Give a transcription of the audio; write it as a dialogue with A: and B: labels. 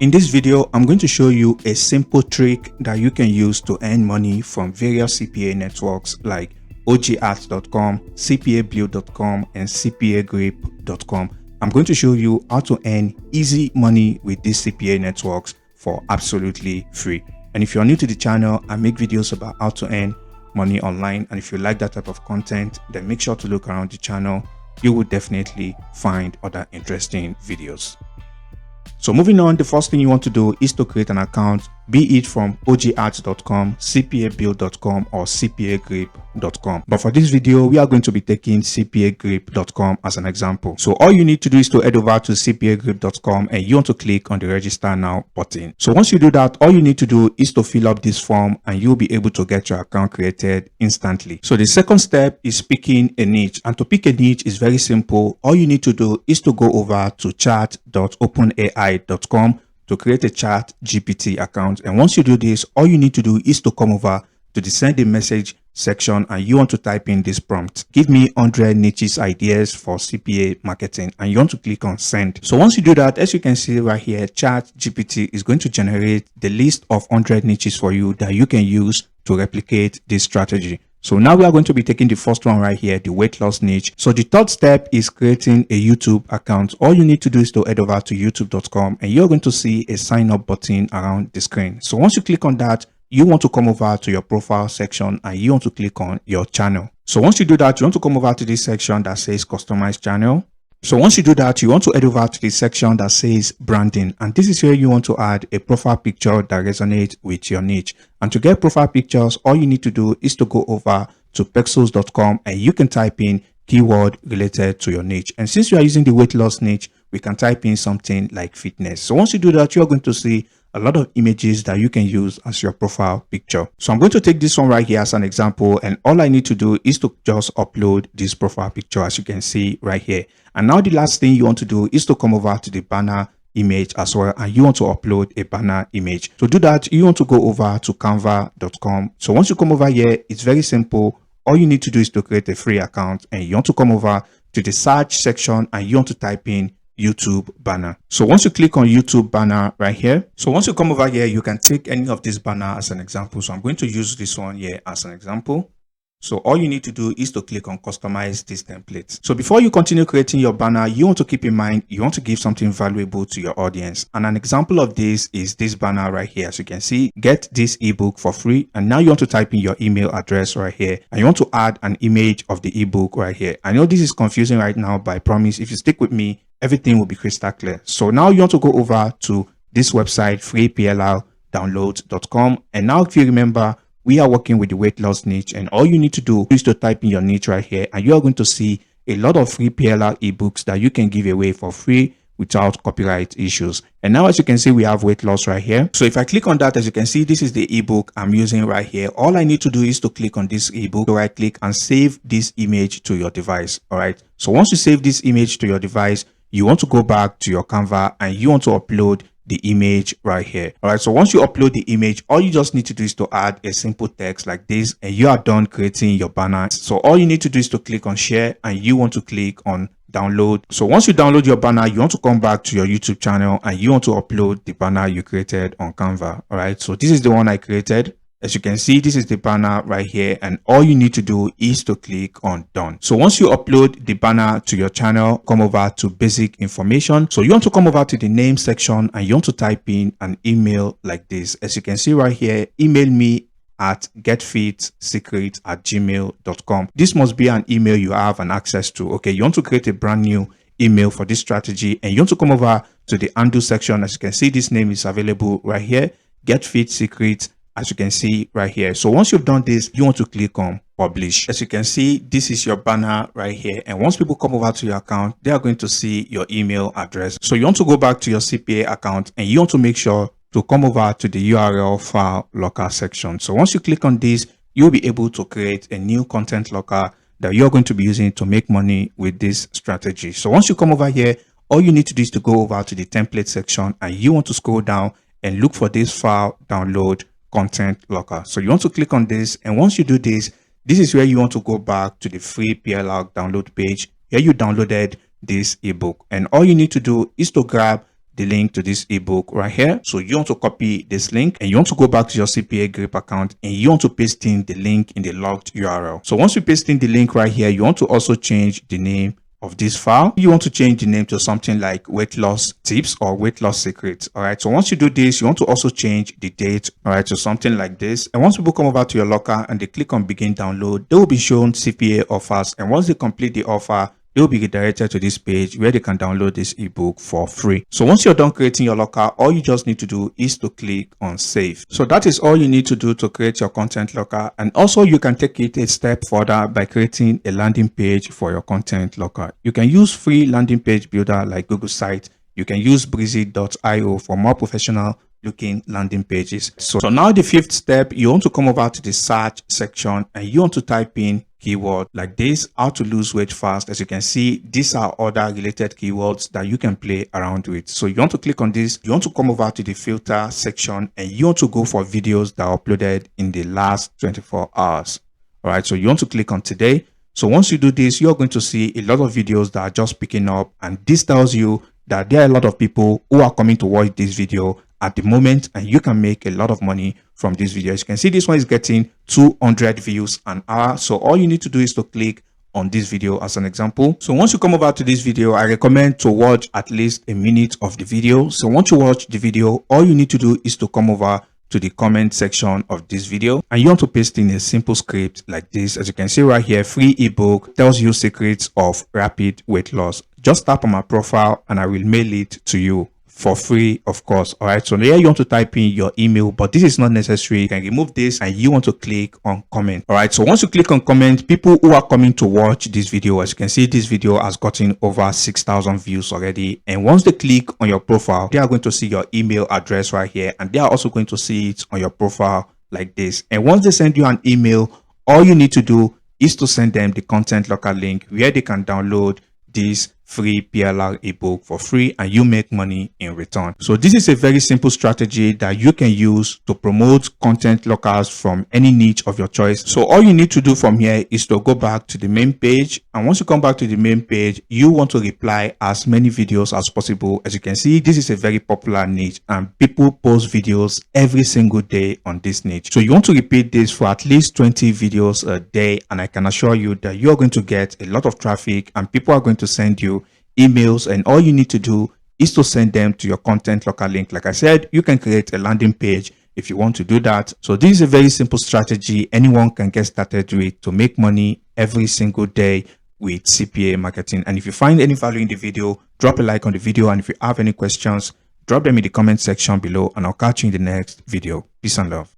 A: In this video, I'm going to show you a simple trick that you can use to earn money from various CPA networks like OGArt.com, CPAblue.com, and CPAgrip.com. I'm going to show you how to earn easy money with these CPA networks for absolutely free. And if you're new to the channel, I make videos about how to earn money online. And if you like that type of content, then make sure to look around the channel. You will definitely find other interesting videos. So moving on, the first thing you want to do is to create an account, be it from OGArt.com, CPAblue.com, or CPAgrip.com. But for this video, we are going to be taking CPAgrip.com as an example. So all you need to do is to head over to CPAgrip.com and you want to click on the register now button. So once you do that, all you need to do is to fill up this form and you'll be able to get your account created instantly. So the second step is picking a niche, and to pick a niche is very simple. All you need to do is to go over to chat.openai.com to create a ChatGPT account. And once you do this, all you need to do is to come over to the send a message section and you want to type in this prompt: give me 100 niches ideas for CPA marketing, and you want to click on send. So once you do that, as you can see right here, ChatGPT is going to generate the list of 100 niches for you that you can use to replicate this strategy. So now we are going to be taking the first one right here, the weight loss niche. So the third step is creating a YouTube account. All you need to do is to head over to youtube.com and you're going to see a sign up button around the screen. So once you click on that, you want to come over to your profile section and you want to click on your channel. So once you do that, you want to come over to this section that says customize channel. So once you do that, you want to head over to the section that says branding, and this is where you want to add a profile picture that resonates with your niche. And to get profile pictures, all you need to do is to go over to pexels.com and you can type in keyword related to your niche. And since you are using the weight loss niche, we can type in something like fitness. So once you do that, you're going to see a lot of images that you can use as your profile picture. So I'm going to take this one right here as an example, and all I need to do is to just upload this profile picture, as you can see right here. And now the last thing you want to do is to come over to the banner image as well, and you want to upload a banner image. To do that, you want to go over to canva.com. So once you come over here, it's very simple. All you need to do is to create a free account, and you want to come over to the search section and you want to type in YouTube banner. So once you click on YouTube banner right here, so once you come over here, you can take any of this banner as an example. So I'm going to use this one here as an example. So all you need to do is to click on customize this template. So before you continue creating your banner, you want to keep in mind, you want to give something valuable to your audience. And an example of this is this banner right here. As you can see, get this ebook for free. And now you want to type in your email address right here. And you want to add an image of the ebook right here. I know this is confusing right now, but I promise if you stick with me, everything will be crystal clear. So now you want to go over to this website, freeplrdownload.com. And now if you remember, we are working with the weight loss niche, and all you need to do is to type in your niche right here, and you are going to see a lot of free PLR ebooks that you can give away for free without copyright issues. And now, as you can see, we have weight loss right here. So if I click on that, as you can see, this is the ebook I'm using right here. All I need to do is to click on this ebook, right click and save this image to your device. All right. So once you save this image to your device, you want to go back to your Canva and you want to upload the image right here. All right, so once you upload the image, all you just need to do is to add a simple text like this and you are done creating your banner. So all you need to do is to click on share and you want to click on download. So once you download your banner, you want to come back to your YouTube channel and you want to upload the banner you created on Canva. All right, so this is the one I created. As you can see, this is the banner right here, and all you need to do is to click on done. So once you upload the banner to your channel, come over to basic information. So you want to come over to the name section and you want to type in an email like this. As you can see right here, email me at getfitsecret@gmail.com. This must be an email you have an access to. Okay, you want to create a brand new email for this strategy, and you want to come over to the undo section. As you can see, this name is available right here, GetFitSecret, as you can see right here. So once you've done this, you want to click on publish. As you can see, this is your banner right here. And once people come over to your account, they are going to see your email address. So you want to go back to your CPA account and you want to make sure to come over to the URL file locker section. So once you click on this, you'll be able to create a new content locker that you're going to be using to make money with this strategy. So once you come over here, all you need to do is to go over to the template section and you want to scroll down and look for this file download content locker. So you want to click on this, and once you do this, this is where you want to go back to the free PLR download page where you downloaded this ebook. And all you need to do is to grab the link to this ebook right here. So you want to copy this link and you want to go back to your CPA Grip account and you want to paste in the link in the logged URL. So once you paste in the link right here, you want to also change the name of this file. You want to change the name to something like weight loss tips or weight loss secrets. All right. So once you do this, you want to also change the date, all right, to something like this. And once people come over to your locker and they click on begin download, they will be shown CPA offers. And once they complete the offer, they will be redirected to this page where they can download this ebook for free. So once you're done creating your locker, all you just need to do is to click on save. So that is all you need to do to create your content locker. And also you can take it a step further by creating a landing page for your content locker. You can use free landing page builder like Google Site. You can use Breezy.io for more professional looking landing pages. So now the fifth step, you want to come over to the search section and you want to type in keyword like this, how to lose weight fast. As you can see, these are other related keywords that you can play around with. So you want to click on this, you want to come over to the filter section and you want to go for videos that are uploaded in the last 24 hours. All right, so you want to click on today. So once you do this, you're going to see a lot of videos that are just picking up, and this tells you that there are a lot of people who are coming to watch this video at the moment, and you can make a lot of money from this video. As you can see, this one is getting 200 views an hour. So all you need to do is to click on this video as an example. So once you come over to this video, I recommend to watch at least a minute of the video. So once you watch the video, all you need to do is to come over to the comment section of this video and you want to paste in a simple script like this. As you can see right here, free ebook tells you secrets of rapid weight loss. Just tap on my profile and I will mail it to you for free, of course. All right, so here you want to type in your email, but this is not necessary. You can remove this and you want to click on comment. All right, so once you click on comment, people who are coming to watch this video, as you can see, this video has gotten over 6,000 views already. And once they click on your profile, they are going to see your email address right here, and they are also going to see it on your profile like this. And once they send you an email, all you need to do is to send them the content locker link where they can download this free PLR ebook for free and you make money in return. So this is a very simple strategy that you can use to promote content lockers from any niche of your choice. So all you need to do from here is to go back to the main page, and once you come back to the main page, you want to reply as many videos as possible. As you can see, this is a very popular niche and people post videos every single day on this niche. So you want to repeat this for at least 20 videos a day, and I can assure you that you're going to get a lot of traffic and people are going to send you emails, and all you need to do is to send them to your content locker link. Like I said, you can create a landing page if you want to do that. So this is a very simple strategy anyone can get started with to make money every single day with CPA marketing. And if you find any value in the video, drop a like on the video, and if you have any questions, drop them in the comment section below, and I'll catch you in the next video. Peace and love.